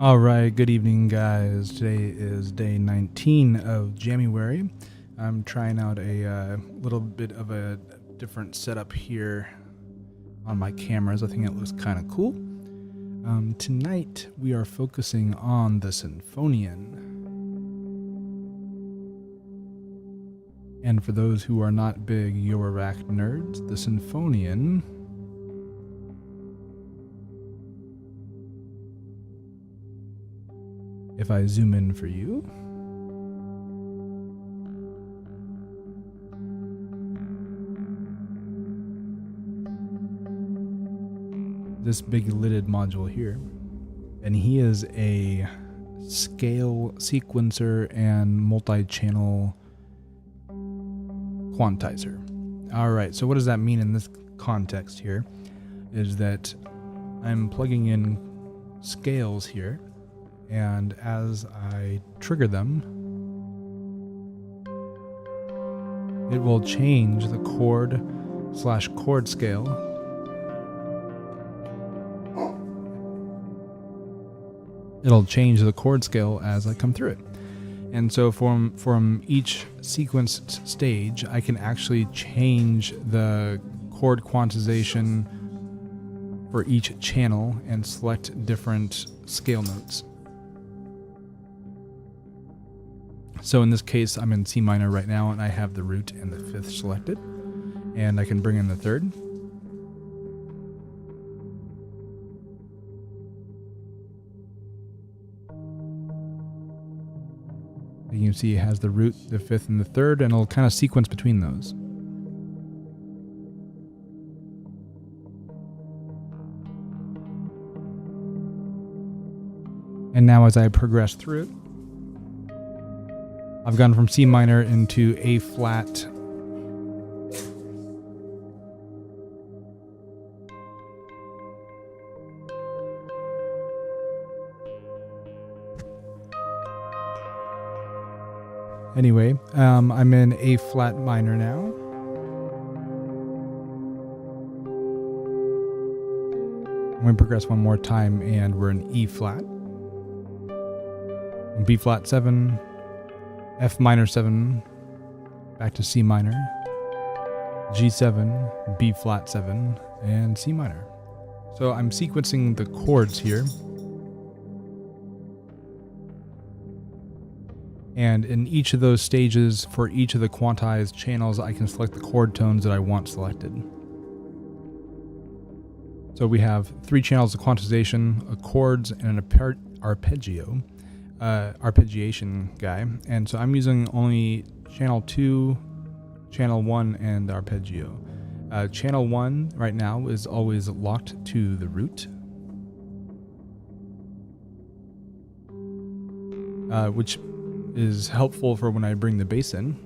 All right, good evening, guys. Today is day 19 of Jamuary. I'm trying out a little bit of a different setup here on my cameras. I think it looks kind of cool. Tonight, we are focusing on the Sinfonion. And for those who are not big Jamuary nerds, the Sinfonion if I zoom in for you, this big lidded module here, and he is a scale sequencer and multi-channel quantizer. All right, so what does that mean in this context here is that I'm plugging in scales here, and as I trigger them, it will change the chord/chord scale it'll change the chord scale as I come through it. And so from each sequenced stage, I can actually change the chord quantization for each channel and select different scale notes. So in this case, I'm in C minor right now, and I have the root and the fifth selected, and I can bring in the third. You can see it has the root, the fifth, and the third, and it'll kind of sequence between those. And now as I progress through it, I've gone from C minor into A flat, anyway, I'm in A flat minor now. I'm going to progress one more time, and we're in E flat, B flat 7, F minor 7, back to C minor, G7, B flat 7, and C minor. So I'm sequencing the chords here. And in each of those stages, for each of the quantized channels, I can select the chord tones that I want selected. So we have 3 channels of quantization, a chords, and an arpeggiation guy. And so I'm using only channel 2, channel 1, and arpeggio. Channel 1 right now is always locked to the root, which is helpful for when I bring the bass in.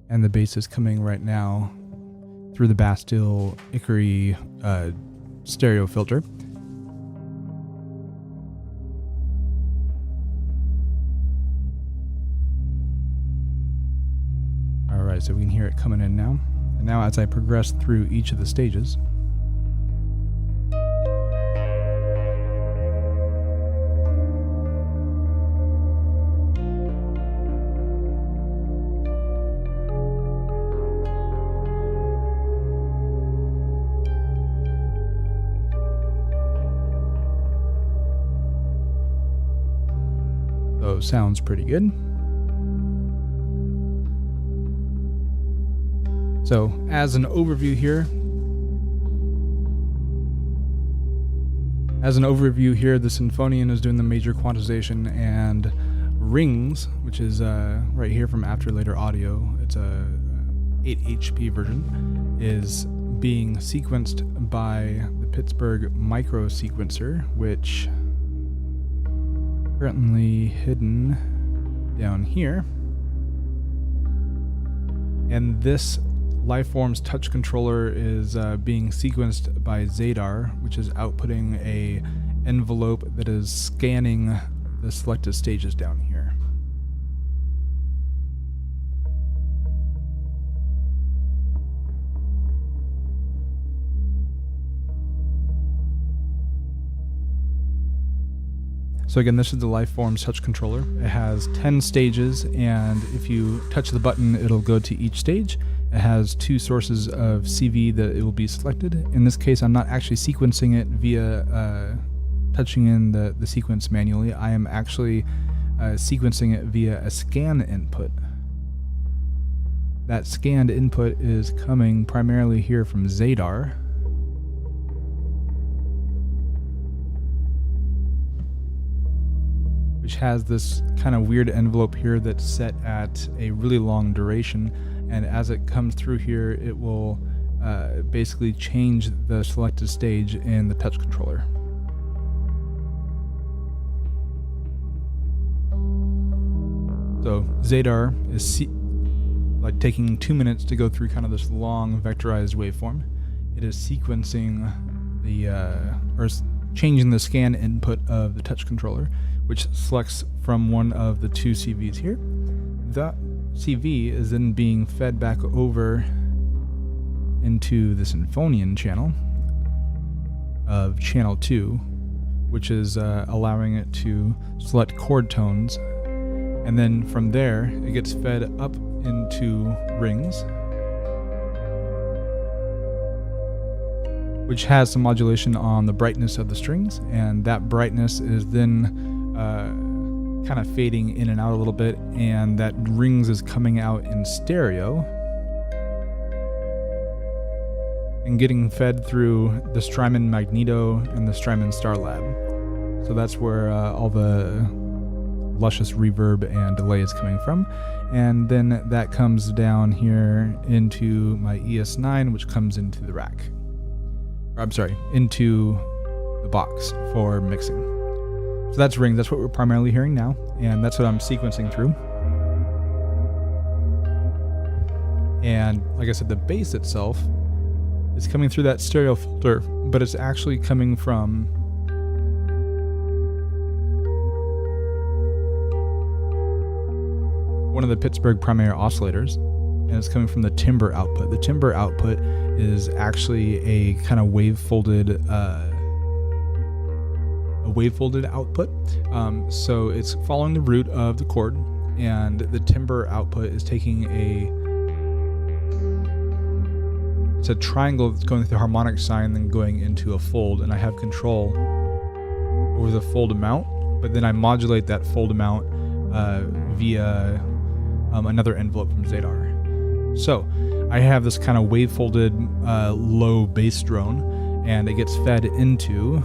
And the bass is coming right now through the Bastille Hickory stereo filter. Alright, so we can hear it coming in now. And now as I progress through each of the stages, so sounds pretty good. So, as an overview here, the Sinfonion is doing the major quantization, and Rings, which is right here from After Later Audio, it's a 8 HP version, is being sequenced by the Pittsburgh micro sequencer, which currently hidden down here. And this Lifeform's touch controller is being sequenced by Zadar, which is outputting a envelope that is scanning the selected stages down here. So again, this is the Lifeforms touch controller. It has 10 stages, and if you touch the button, it'll go to each stage. It has 2 sources of CV that it will be selected. In this case, I'm not actually sequencing it via touching in the sequence manually. I am actually sequencing it via a scan input. That scanned input is coming primarily here from Zadar. Which has this kind of weird envelope here that's set at a really long duration, and as it comes through here, it will basically change the selected stage in the touch controller. So Zadar is like taking 2 minutes to go through kind of this long vectorized waveform. It is sequencing the or changing the scan input of the touch controller, which selects from one of the 2 CVs here. That CV is then being fed back over into the Sinfonion channel of channel 2, which is allowing it to select chord tones, and then from there it gets fed up into Rings, which has some modulation on the brightness of the strings, and that brightness is then kind of fading in and out a little bit, and that Rings is coming out in stereo and getting fed through the Strymon Magneto and the Strymon Starlab. So that's where all the luscious reverb and delay is coming from, and then that comes down here into my ES9, which comes into the rack. Or, I'm sorry, into the box for mixing. So that's Rings. That's what we're primarily hearing now, and that's what I'm sequencing through. And like I said, the bass itself is coming through that stereo filter, but it's actually coming from one of the Pittsburgh Primary oscillators, and it's coming from the timbre output. The timbre output is actually a kind of wave-folded output. So it's following the root of the chord, and the timbre output is taking it's a triangle that's going through the harmonic sign, then going into a fold, and I have control over the fold amount, but then I modulate that fold amount via another envelope from Zadar. So I have this kind of wave-folded low bass drone, and it gets fed into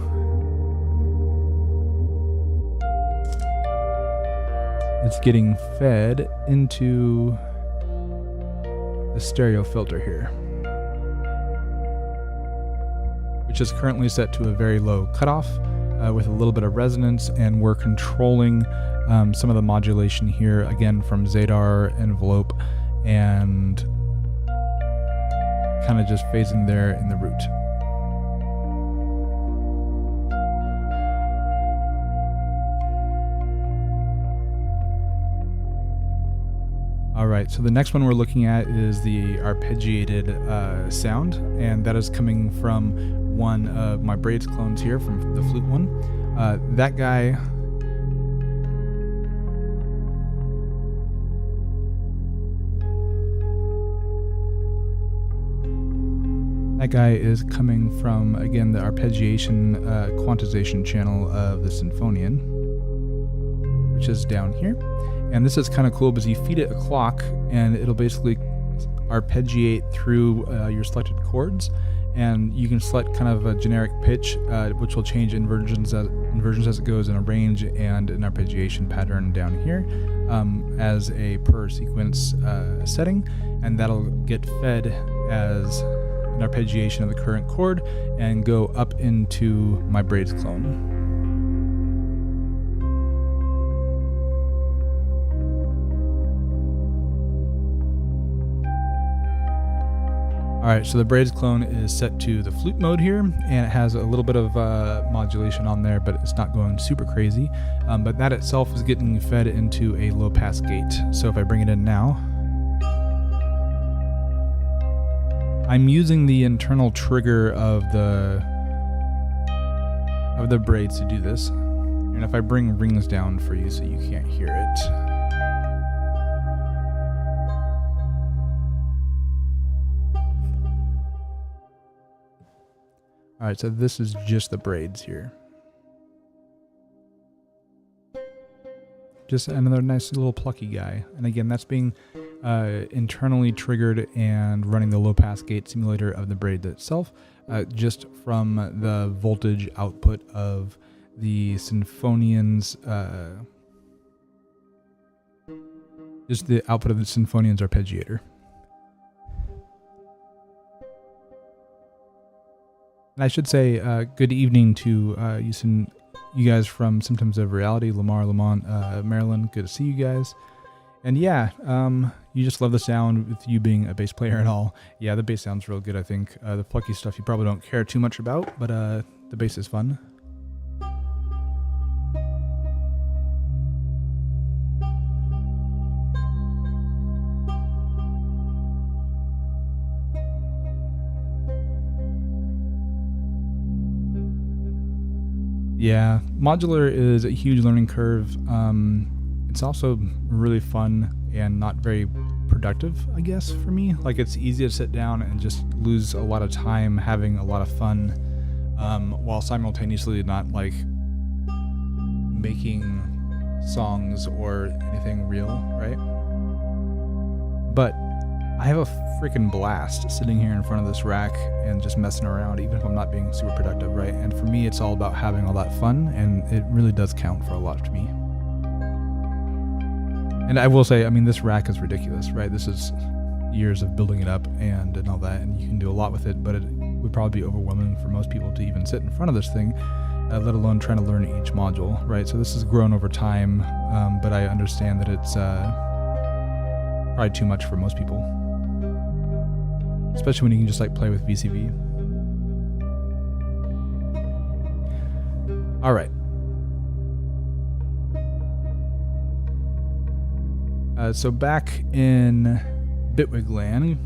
the stereo filter here, which is currently set to a very low cutoff with a little bit of resonance, and we're controlling some of the modulation here, again from Zadar envelope, and kind of just phasing there in the root. Alright, so the next one we're looking at is the arpeggiated sound, and that is coming from one of my braids clones here, from the flute one. That guy is coming from, again, the arpeggiation quantization channel of the Sinfonion, which is down here. And this is kind of cool because you feed it a clock, and it'll basically arpeggiate through your selected chords, and you can select kind of a generic pitch, which will change inversions as it goes in a range and an arpeggiation pattern down here as a per sequence setting, and that'll get fed as an arpeggiation of the current chord and go up into my braids clone. Alright, so the braids clone is set to the flute mode here, and it has a little bit of modulation on there, but it's not going super crazy. But that itself is getting fed into a low pass gate. So if I bring it in now, I'm using the internal trigger of the braids to do this. And if I bring rings down for you so you can't hear it. Alright, so this is just the braids here. Just another nice little plucky guy. And again, that's being internally triggered and running the low pass gate simulator of the braid itself, just from the voltage output of the Sinfonion's, just the output of the Sinfonion's arpeggiator. And I should say good evening to you guys from Symptoms of Reality, Lamont, Maryland. Good to see you guys. And yeah, you just love the sound with you being a bass player and all. Yeah, the bass sounds real good, I think. The plucky stuff you probably don't care too much about, but the bass is fun. Yeah, modular is a huge learning curve. It's also really fun and not very productive, I guess, for me. Like, it's easy to sit down and just lose a lot of time having a lot of fun, while simultaneously not, like, making songs or anything real, right? But I have a freaking blast sitting here in front of this rack and just messing around, even if I'm not being super productive, right? And for me, it's all about having all that fun, and it really does count for a lot to me. And I will say, I mean, this rack is ridiculous, right? This is years of building it up and all that, and you can do a lot with it, but it would probably be overwhelming for most people to even sit in front of this thing, let alone trying to learn each module, right? So this has grown over time, but I understand that it's probably too much for most people. Especially when you can just like play with VCV. All right. So back in Bitwig land.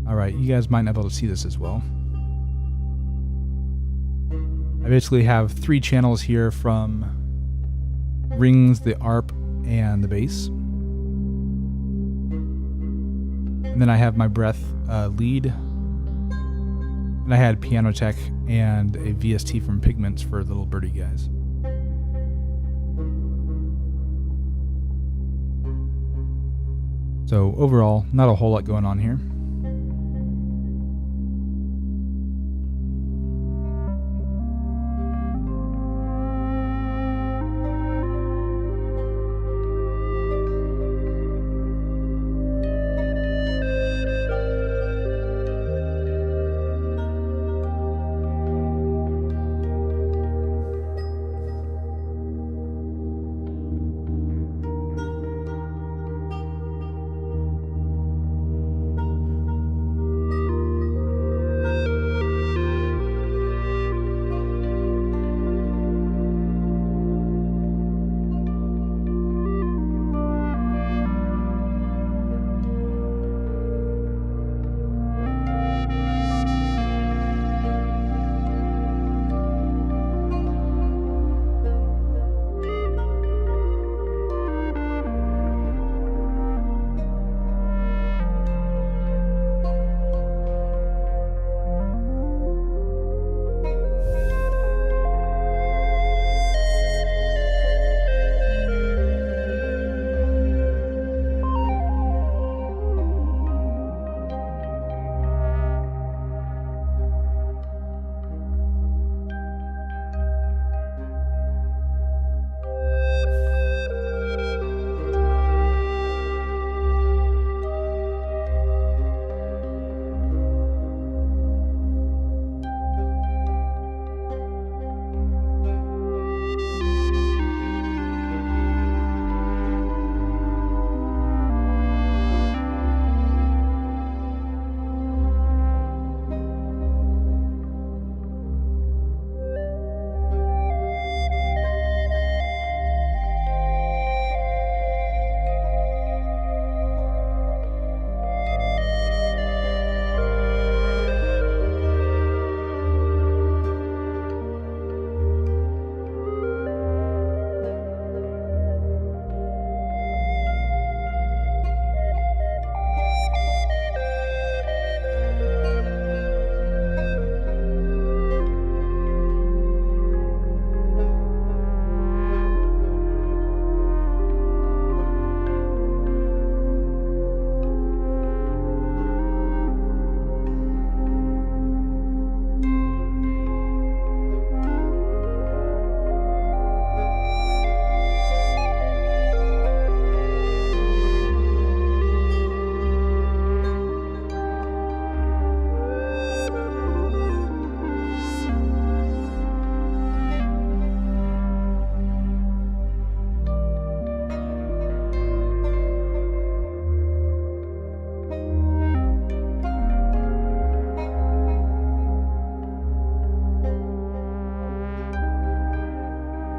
All right, you guys might not be able to see this as well. I basically have 3 channels here from Rings, the ARP, and the bass. And then I have my breath lead. And I had Piano Tech and a VST from Pigments for little birdie guys. So overall, not a whole lot going on here.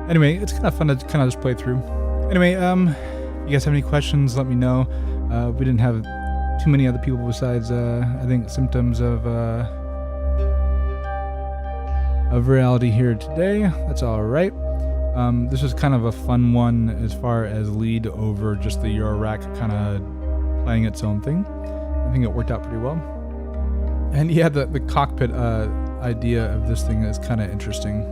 Anyway, it's kind of fun to kind of just play through. Anyway, if you guys have any questions, let me know. We didn't have too many other people besides, I think, Symptoms of reality here today. That's all right. This was kind of a fun one as far as lead over just the Eurorack kind of playing its own thing. I think it worked out pretty well. And yeah, the cockpit idea of this thing is kind of interesting.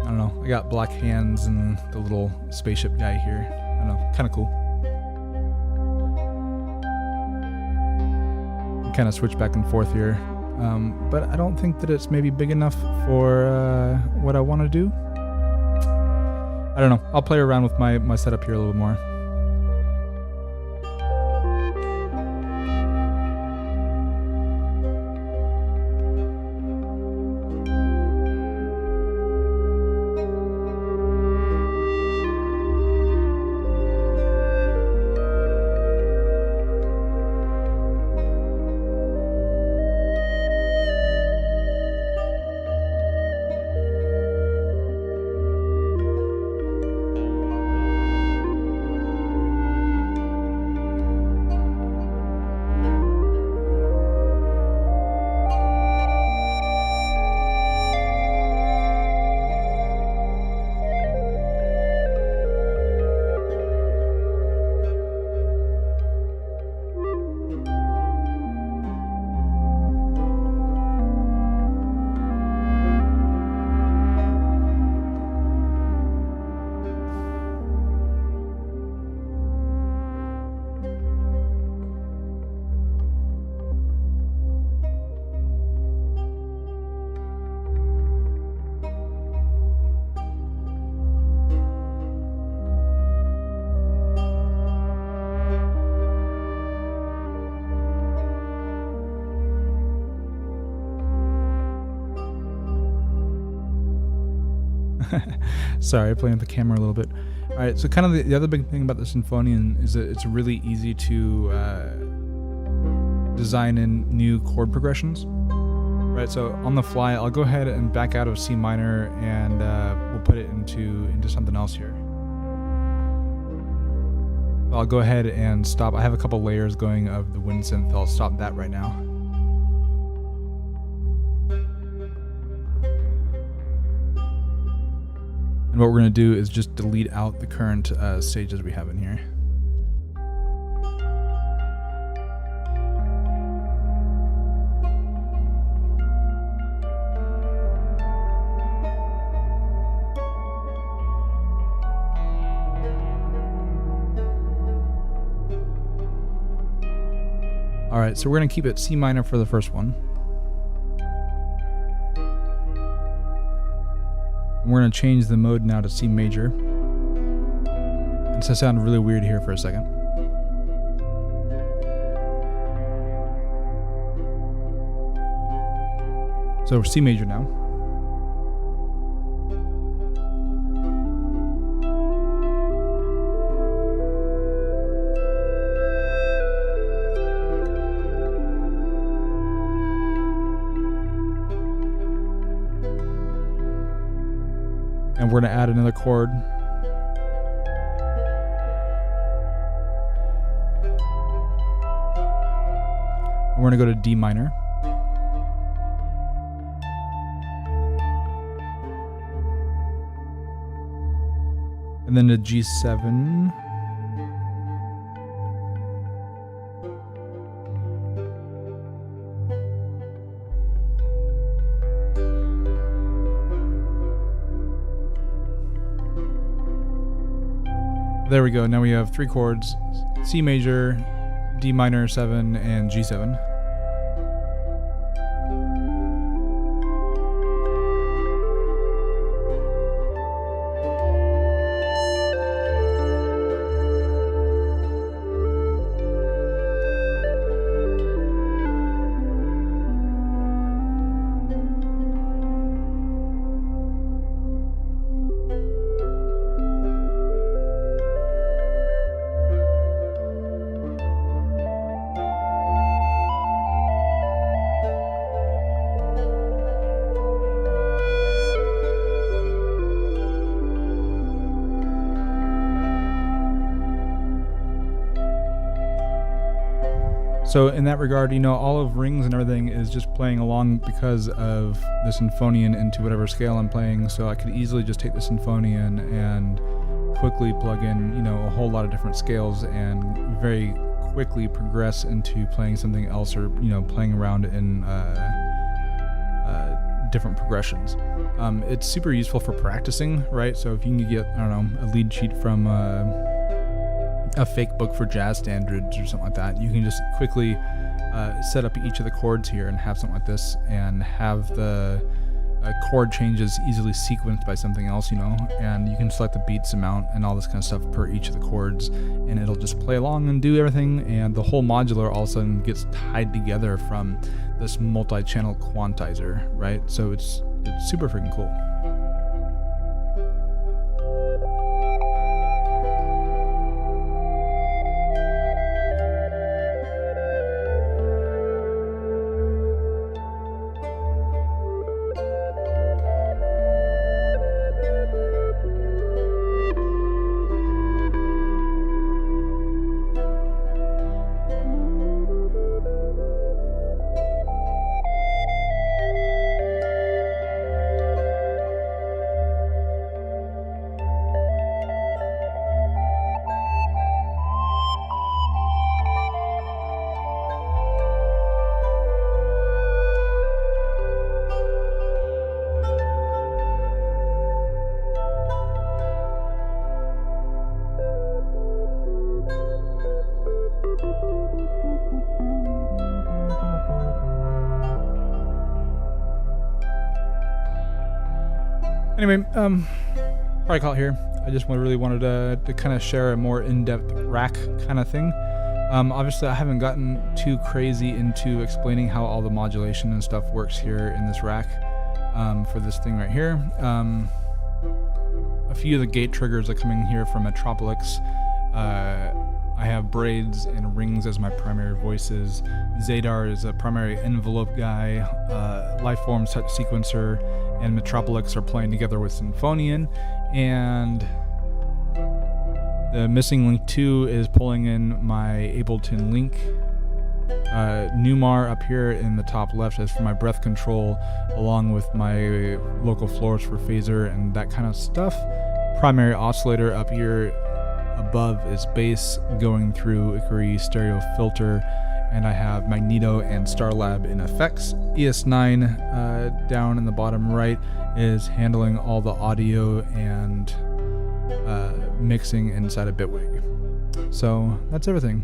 I don't know. I got black hands and the little spaceship guy here. I don't know. Kind of cool. Kind of switch back and forth here. But I don't think that it's maybe big enough for what I want to do. I don't know. I'll play around with my setup here a little bit more. Sorry, playing with the camera a little bit. All right, so kind of the other big thing about the Sinfonion is that it's really easy to design in new chord progressions. Right, so on the fly, I'll go ahead and back out of C minor and we'll put it into something else here. I'll go ahead and stop. I have a couple layers going of the wind synth. I'll stop that right now. And what we're going to do is just delete out the current stages we have in here. All right, so we're going to keep it C minor for the first one. We're going to change the mode now to C major. It's going to sound really weird here for a second. So we're C major now. And we're going to add another chord. And we're going to go to D minor. And then to G7. There we go. Now we have three chords: C major, D minor 7, and G7. So in that regard, all of Rings and everything is just playing along because of the Sinfonion into whatever scale I'm playing. So I could easily just take the Sinfonion and quickly plug in, a whole lot of different scales and very quickly progress into playing something else, or playing around in different progressions. It's super useful for practicing, right? So if you can get, a lead sheet from a fake book for jazz standards or something like that, you can just quickly set up each of the chords here and have something like this, and have the chord changes easily sequenced by something else, and you can select the beats amount and all this kind of stuff per each of the chords, and it'll just play along and do everything, and the whole modular all of a sudden gets tied together from this multi-channel quantizer, right? So it's super freaking cool. Anyway, probably call it here. I just really wanted to kind of share a more in-depth rack kind of thing. Obviously, I haven't gotten too crazy into explaining how all the modulation and stuff works here in this rack for this thing right here. A few of the gate triggers are coming here from Metropolix. I have Braids and Rings as my primary voices. Zadar is a primary envelope guy. Lifeforms Touch Sequencer and Metropolix are playing together with Sinfonion. And the missing link 2 is pulling in my Ableton link. Numar up here in the top left is for my breath control, along with my local floors for phaser and that kind of stuff. Primary oscillator up here above is bass going through Ikari stereo filter, and I have Magneto and Starlab in effects. ES9 down in the bottom right is handling all the audio and mixing inside of Bitwig. So that's everything.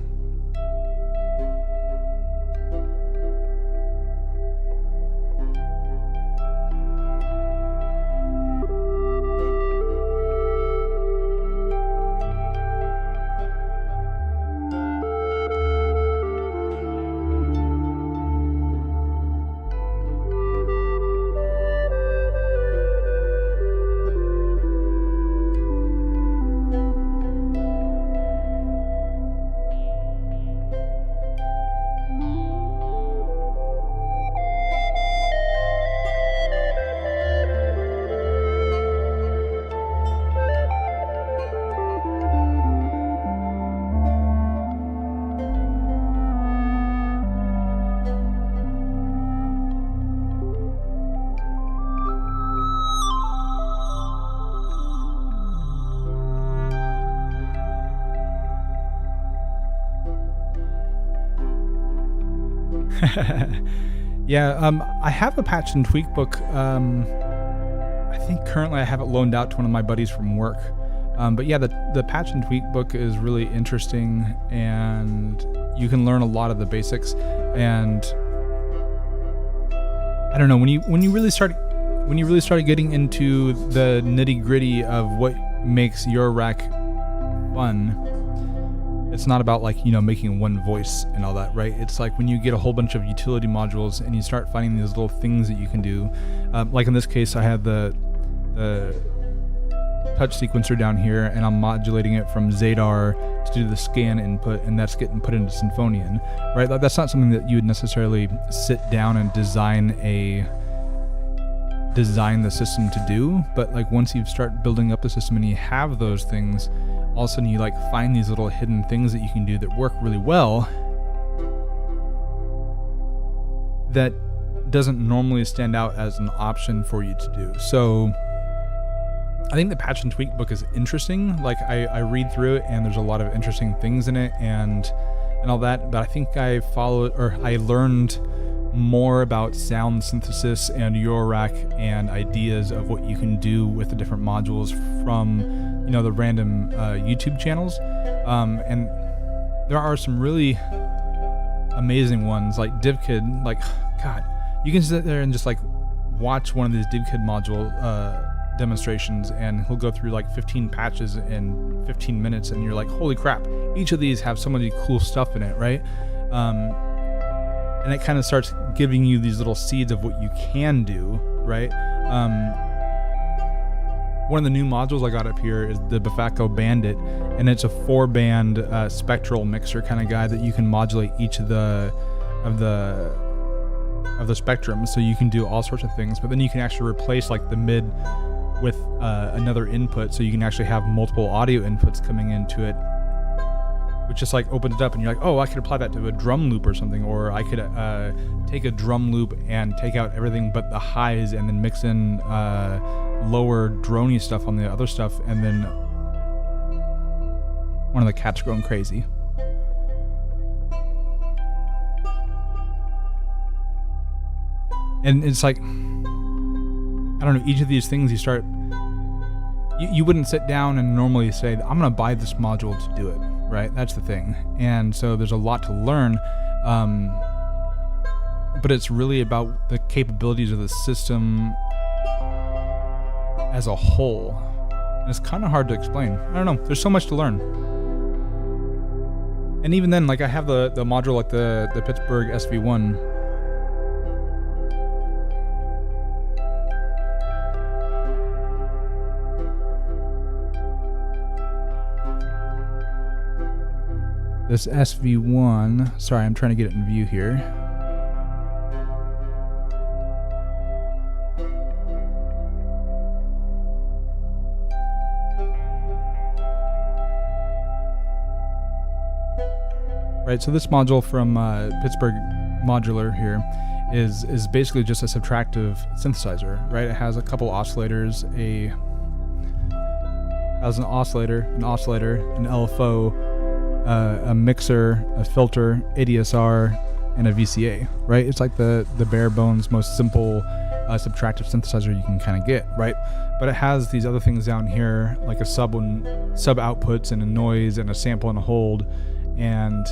Yeah, I have a patch and tweak book. I think currently I have it loaned out to one of my buddies from work. But yeah, the patch and tweak book is really interesting, and you can learn a lot of the basics. And I don't know, when you really start getting into the nitty gritty of what makes your rack fun, it's not about making one voice and all that, right? It's like when you get a whole bunch of utility modules and you start finding these little things that you can do. Like in this case, I have the touch sequencer down here, and I'm modulating it from Zadar to do the scan input, and that's getting put into Sinfonion, right? That's not something that you would necessarily sit down and design the system to do, but once you start building up the system and you have those things, all of a sudden you find these little hidden things that you can do that work really well, that doesn't normally stand out as an option for you to do. So I think the patch and tweak book is interesting. Like I read through it and there's a lot of interesting things in it and all that, but I think I learned more about sound synthesis and Eurorack and ideas of what you can do with the different modules from, the random YouTube channels. And there are some really amazing ones like DivKid. Like, God, you can sit there and just like watch one of these DivKid module demonstrations, and he'll go through like 15 patches in 15 minutes, and you're like, holy crap, each of these have so many cool stuff in it, right? And it kind of starts giving you these little seeds of what you can do, right? One of the new modules I got up here is the Bafako Bandit, and it's a 4-band spectral mixer kind of guy that you can modulate each of the spectrum, so you can do all sorts of things. But then you can actually replace like the mid with another input, so you can actually have multiple audio inputs coming into it, which just like opens it up, and you're like, oh, I could apply that to a drum loop or something, or I could take a drum loop and take out everything but the highs and then mix in lower droney stuff on the other stuff, and then one of the cats going crazy. And it's like, I don't know, each of these things you wouldn't sit down and normally say, I'm going to buy this module to do it, right? That's the thing. And so there's a lot to learn, but it's really about the capabilities of the system as a whole. And it's kind of hard to explain. I don't know, there's so much to learn. And even then, like I have the module, like the Pittsburgh SV1. This SV1, sorry, I'm trying to get it in view here. Right, so this module from Pittsburgh Modular here is basically just a subtractive synthesizer, right? It has a couple oscillators, an oscillator, an LFO, a mixer, a filter, ADSR, and a VCA, right? It's like the bare bones, most simple subtractive synthesizer you can kind of get, right? But it has these other things down here, like a sub outputs and a noise and a sample and a hold, and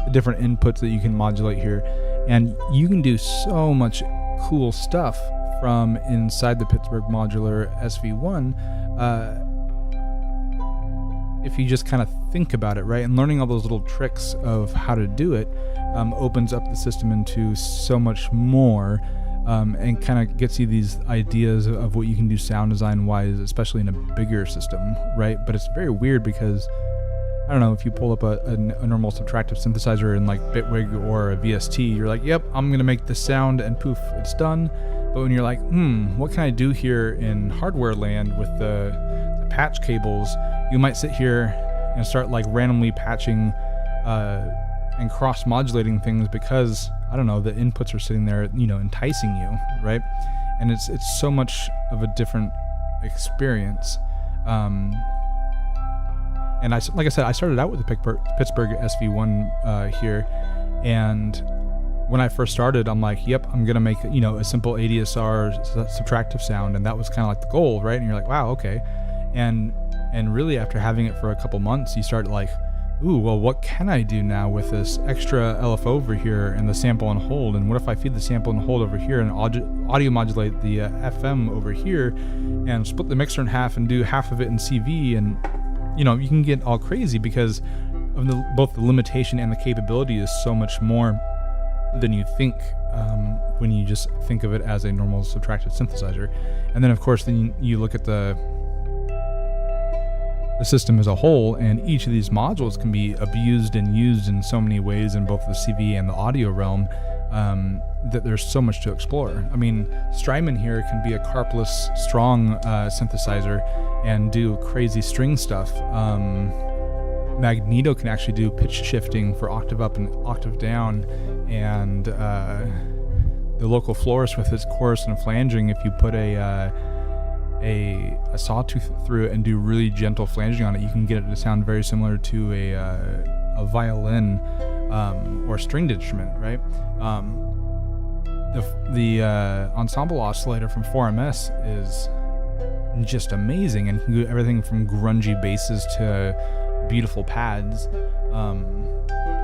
the different inputs that you can modulate here. And you can do so much cool stuff from inside the Pittsburgh Modular SV1 if you just kind of think about it, right? And learning all those little tricks of how to do it opens up the system into so much more, and kind of gets you these ideas of what you can do sound design wise, especially in a bigger system, right? But it's very weird because, I don't know, if you pull up a normal subtractive synthesizer in like Bitwig or a VST, you're like, yep, I'm gonna make this sound, and poof, it's done. But when you're like, what can I do here in hardware land with the patch cables, you might sit here and start like randomly patching and cross-modulating things because, I don't know, the inputs are sitting there, enticing you, right? And it's so much of a different experience. And like I said, I started out with the Pittsburgh SV1 here, and when I first started, I'm like, yep, I'm gonna make a simple ADSR subtractive sound, and that was kind of like the goal, right? And you're like, wow, okay. And really, after having it for a couple months, you start like, ooh, well, what can I do now with this extra LFO over here and the sample and hold? And what if I feed the sample and hold over here and audio modulate the FM over here and split the mixer in half and do half of it in CV? And you can get all crazy because of both the limitation and the capability is so much more than you think when you just think of it as a normal subtractive synthesizer. And then, of course, then you look at the system as a whole, and each of these modules can be abused and used in so many ways in both the CV and the audio realm, that there's so much to explore. I mean, Strymon here can be a carpless strong synthesizer and do crazy string stuff. Magneto can actually do pitch shifting for octave up and octave down, and the local florist with his chorus and flanging, if you put a sawtooth through it and do really gentle flanging on it, you can get it to sound very similar to a violin or stringed instrument, right? The ensemble oscillator from 4MS is just amazing, and can do everything from grungy basses to beautiful pads.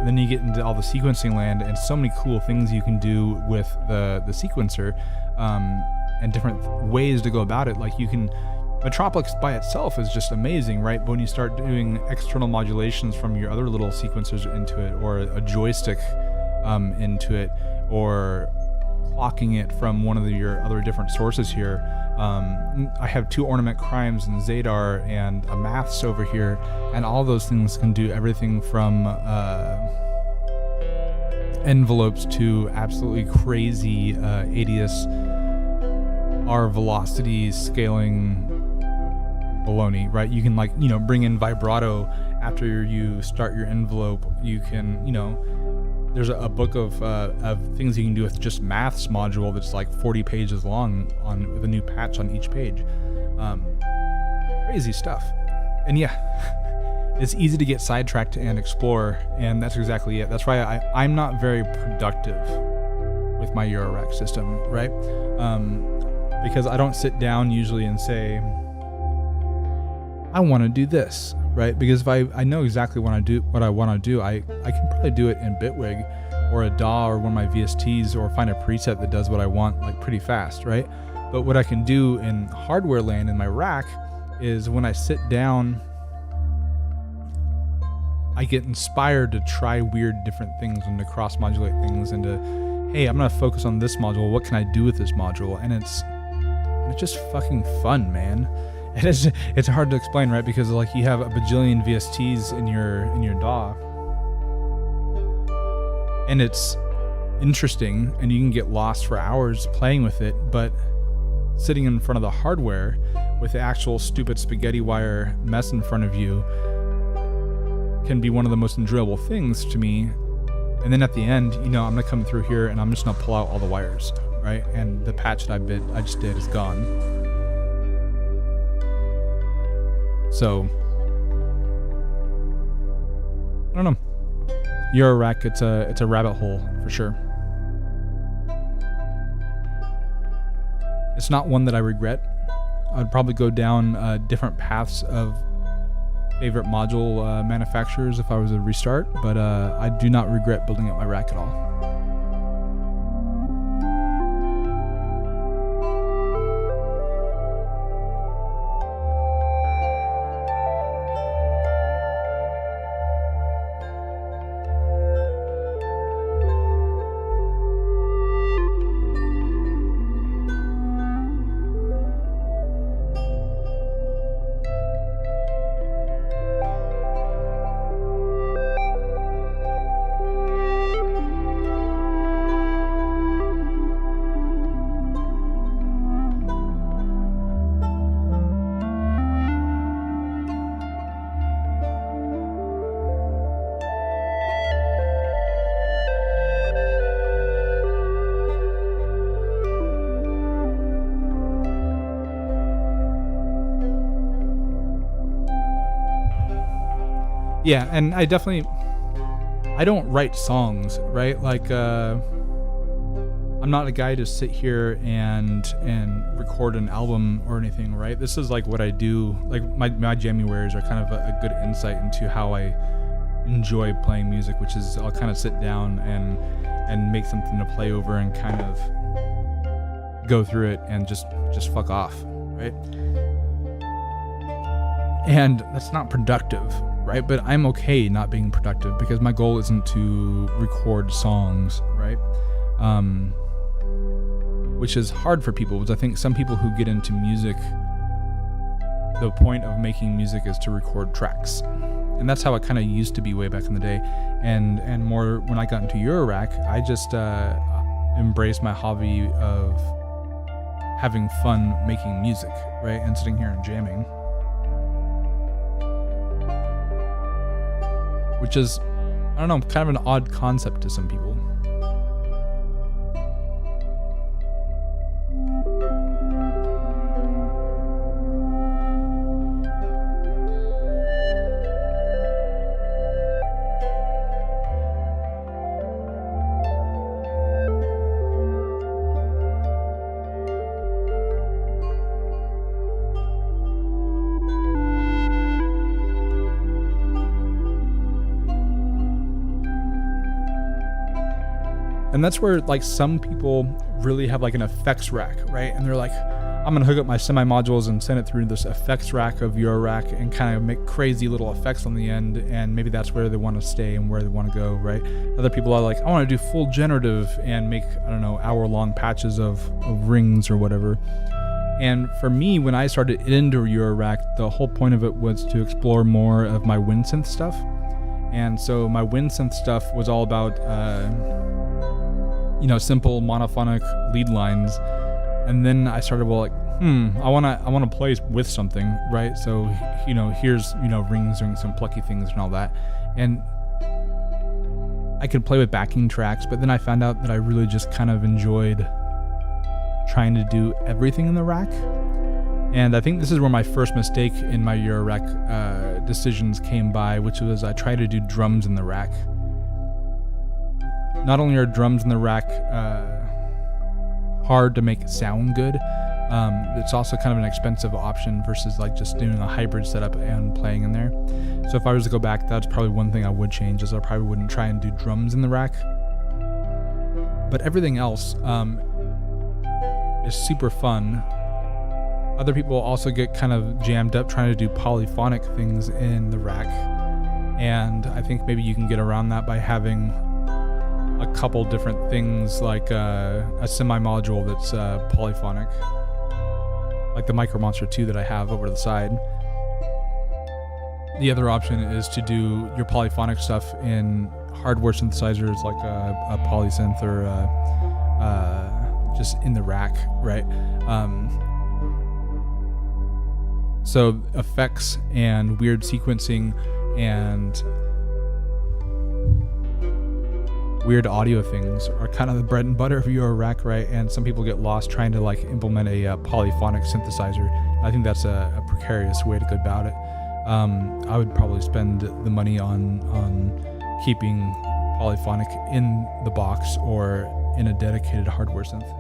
Then you get into all the sequencing land, and so many cool things you can do with the sequencer, and different ways to go about it. Like, you can, Metropolis by itself is just amazing, right? But when you start doing external modulations from your other little sequencers into it, or a joystick into it, or clocking it from one of your other different sources here. I have 2 ornament crimes and Zadar and a maths over here, and all those things can do everything from envelopes to absolutely crazy ADS R velocity scaling baloney, right? You can, like, bring in vibrato after you start your envelope. You can, there's a book of things you can do with just maths module that's like 40 pages long with a new patch on each page. Crazy stuff. And yeah, it's easy to get sidetracked and explore, and that's exactly it. That's why I'm not very productive with my Eurorack system, right? Because I don't sit down usually and say, I want to do this, right? Because if I know exactly what I want to do, I can probably do it in Bitwig or a DAW or one of my VSTs, or find a preset that does what I want, like, pretty fast, right? But what I can do in hardware land in my rack is, when I sit down, I get inspired to try weird different things and to cross modulate things, and to, hey, I'm gonna focus on this module. What can I do with this module? And it's just fucking fun, man. And it's hard to explain, right? Because, like, you have a bajillion VSTs in your DAW, and it's interesting, and you can get lost for hours playing with it. But sitting in front of the hardware with the actual stupid spaghetti wire mess in front of you can be one of the most enjoyable things to me. And then at the end, I'm gonna come through here and I'm just gonna pull out all the wires, right? And the patch that I just did is gone. So, I don't know. Eurorack, it's a rabbit hole for sure. It's not one that I regret. I'd probably go down different paths of favorite module manufacturers if I was to restart, but I do not regret building up my rack at all. Yeah, and I don't write songs, right? Like, I'm not a guy to sit here and record an album or anything, right? This is like what I do. Like, my Jamuaries are kind of a good insight into how I enjoy playing music, which is I'll kind of sit down and make something to play over and kind of go through it and just fuck off, right? And that's not productive, right? But I'm okay not being productive because my goal isn't to record songs, right? Which is hard for people, because I think some people who get into music, the point of making music is to record tracks. And that's how it kind of used to be way back in the day. And more when I got into Eurorack, I just embraced my hobby of having fun making music, right? And sitting here and jamming. which is, I don't know, kind of an odd concept to some people. And that's where like some people really have like an effects rack, right? And they're like, I'm gonna hook up my semi modules and send it through this effects rack of your rack and kind of make crazy little effects on the end. And maybe that's where they want to stay and where they want to go, right? Other people are like, I want to do full generative and make, I don't know, hour-long patches of rings or whatever. And for me, when I started into your rack, the whole point of it was to explore more of my wind synth stuff. And so my wind synth stuff was all about simple monophonic lead lines. And then I started I wanna play with something, right? So, here's, rings doing some plucky things and all that. And I could play with backing tracks, but then I found out that I really just kind of enjoyed trying to do everything in the rack. And I think this is where my first mistake in my Euro rack decisions came by, which was I tried to do drums in the rack. Not only are drums in the rack hard to make it sound good, it's also kind of an expensive option versus like just doing a hybrid setup and playing in there. So if I was to go back, that's probably one thing I would change, is I probably wouldn't try and do drums in the rack. But everything else is super fun. Other people also get kind of jammed up trying to do polyphonic things in the rack. And I think maybe you can get around that by having a couple different things, like a semi-module that's polyphonic, like the Micro Monster 2 that I have over to the side. The other option is to do your polyphonic stuff in hardware synthesizers like a polysynth or just in the rack, right? So effects and weird sequencing and weird audio things are kind of the bread and butter of your rack, right? And some people get lost trying to like implement a polyphonic synthesizer. I think that's a precarious way to go about it. I would probably spend the money on keeping polyphonic in the box or in a dedicated hardware synth.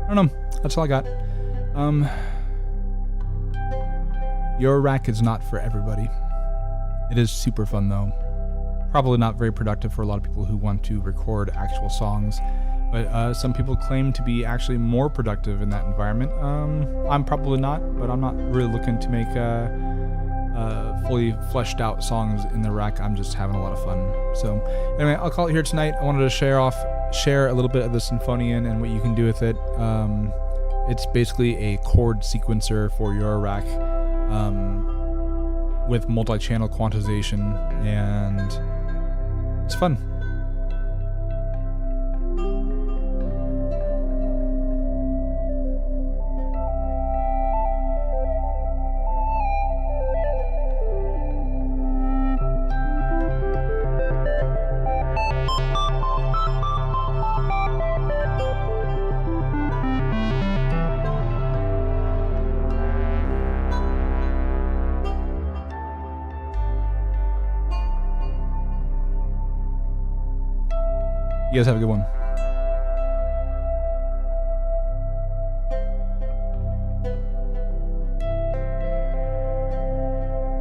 I don't know. That's all I got. Your rack is not for everybody. It is super fun though. Probably not very productive for a lot of people who want to record actual songs, but some people claim to be actually more productive in that environment. I'm probably not, but I'm not really looking to make fully fleshed out songs in the rack. I'm just having a lot of fun. So anyway, I'll call it here tonight. I wanted to share a little bit of the Sinfonion and what you can do with it. It's basically a chord sequencer for your rack with multi-channel quantization, and it's fun. You guys have a good one.